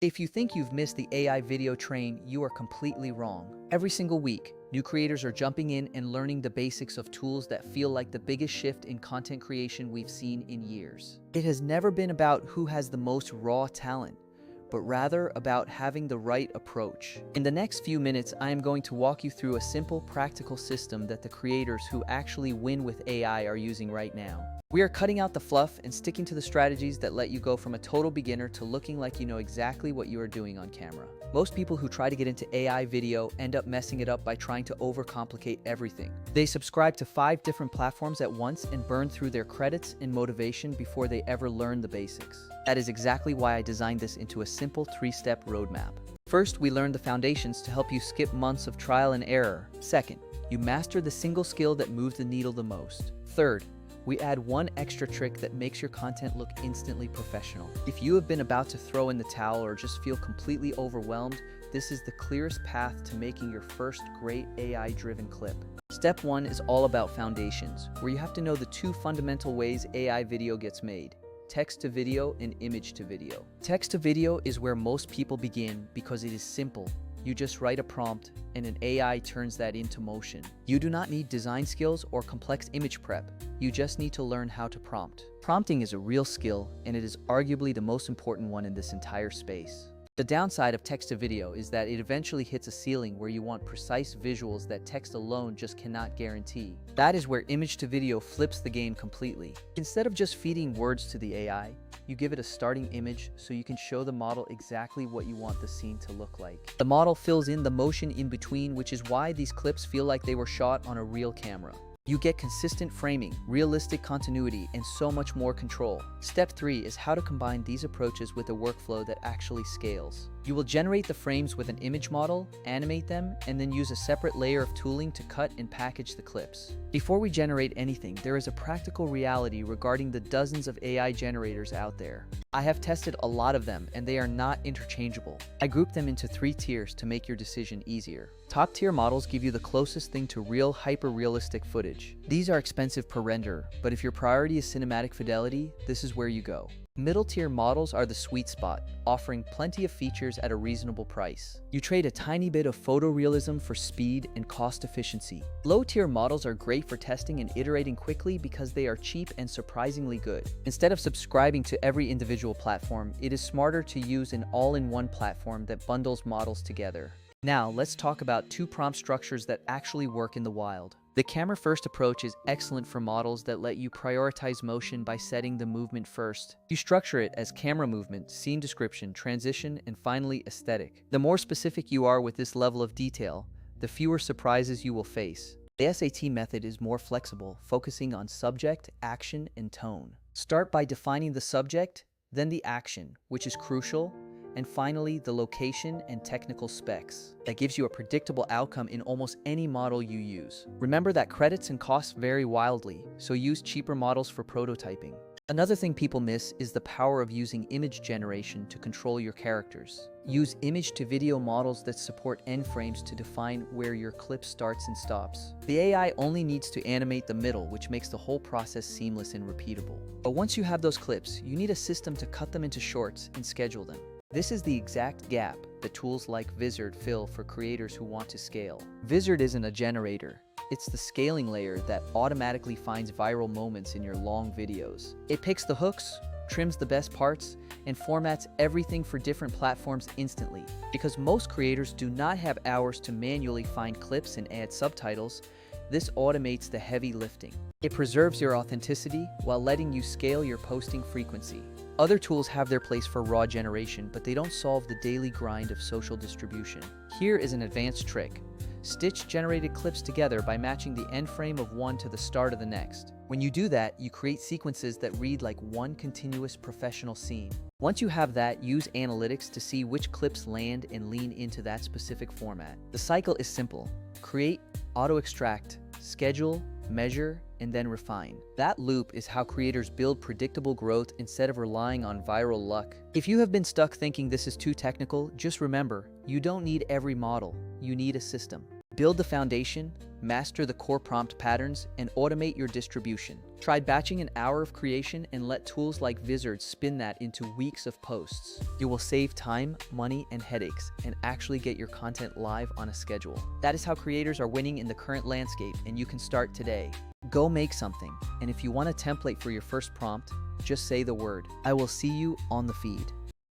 If you think you've missed the AI video train, you are completely wrong. Every single week, new creators are jumping in and learning the basics of tools that feel like the biggest shift in content creation we've seen in years. It has never been about who has the most raw talent, but rather about having the right approach. In the next few minutes, I am going to walk you through a simple, practical system that the creators who actually win with AI are using right now. We are cutting out the fluff and sticking to the strategies that let you go from a total beginner to looking like you know exactly what you are doing on camera. Most people who try to get into AI video end up messing it up by trying to overcomplicate everything. They subscribe to 5 different platforms at once and burn through their credits and motivation before they ever learn the basics. That is exactly why I designed this into a simple 3-step roadmap. First, we learn the foundations to help you skip months of trial and error. Second, you master the single skill that moves the needle the most. Third, we add one extra trick that makes your content look instantly professional. If you have been about to throw in the towel or just feel completely overwhelmed, this is the clearest path to making your first great AI-driven clip. Step 1 is all about foundations, where you have to know the 2 fundamental ways AI video gets made: text to video and image to video. Text to video is where most people begin because it is simple. You just write a prompt and an AI turns that into motion. You do not need design skills or complex image prep. You just need to learn how to prompt. Prompting is a real skill, and it is arguably the most important one in this entire space. The downside of text to video is that it eventually hits a ceiling where you want precise visuals that text alone just cannot guarantee. That is where image to video flips the game completely. Instead of just feeding words to the AI, you give it a starting image so you can show the model exactly what you want the scene to look like. The model fills in the motion in between, which is why these clips feel like they were shot on a real camera. You get consistent framing, realistic continuity, and so much more control. Step 3 is how to combine these approaches with a workflow that actually scales. You will generate the frames with an image model, animate them, and then use a separate layer of tooling to cut and package the clips. Before we generate anything, there is a practical reality regarding the dozens of AI generators out there. I have tested a lot of them, and they are not interchangeable. I grouped them into 3 tiers to make your decision easier. Top tier models give you the closest thing to real, hyper-realistic footage. These are expensive per render, but if your priority is cinematic fidelity, this is where you go. Middle tier models are the sweet spot, offering plenty of features at a reasonable price. You trade a tiny bit of photorealism for speed and cost efficiency. Low tier models are great for testing and iterating quickly because they are cheap and surprisingly good. Instead of subscribing to every individual platform, it is smarter to use an all-in-one platform that bundles models together. Now, let's talk about 2 prompt structures that actually work in the wild. The camera-first approach is excellent for models that let you prioritize motion by setting the movement first. You structure it as camera movement, scene description, transition, and finally aesthetic. The more specific you are with this level of detail, the fewer surprises you will face. The SAT method is more flexible, focusing on subject, action, and tone. Start by defining the subject, then the action, which is crucial, and finally, the location and technical specs. That gives you a predictable outcome in almost any model you use. Remember that credits and costs vary wildly, so use cheaper models for prototyping. Another thing people miss is the power of using image generation to control your characters. Use image-to-video models that support end-frames to define where your clip starts and stops. The AI only needs to animate the middle, which makes the whole process seamless and repeatable. But once you have those clips, you need a system to cut them into shorts and schedule them. This is the exact gap that tools like Vizard fill for creators who want to scale. Vizard isn't a generator. It's the scaling layer that automatically finds viral moments in your long videos. It picks the hooks, trims the best parts, and formats everything for different platforms instantly. Because most creators do not have hours to manually find clips and add subtitles, this automates the heavy lifting. It preserves your authenticity while letting you scale your posting frequency. Other tools have their place for raw generation, but they don't solve the daily grind of social distribution. Here is an advanced trick. Stitch generated clips together by matching the end frame of one to the start of the next. When you do that, you create sequences that read like one continuous professional scene. Once you have that, use analytics to see which clips land and lean into that specific format. The cycle is simple. Create, auto-extract, schedule, measure, and then refine. That loop is how creators build predictable growth instead of relying on viral luck. If you have been stuck thinking this is too technical, just remember, you don't need every model. You need a system. Build the foundation, master the core prompt patterns, and automate your distribution. Try batching an hour of creation and let tools like Vizard spin that into weeks of posts. You will save time, money, and headaches, and actually get your content live on a schedule. That is how creators are winning in the current landscape, and you can start today. Go make something, and if you want a template for your first prompt, just say the word. I will see you on the feed.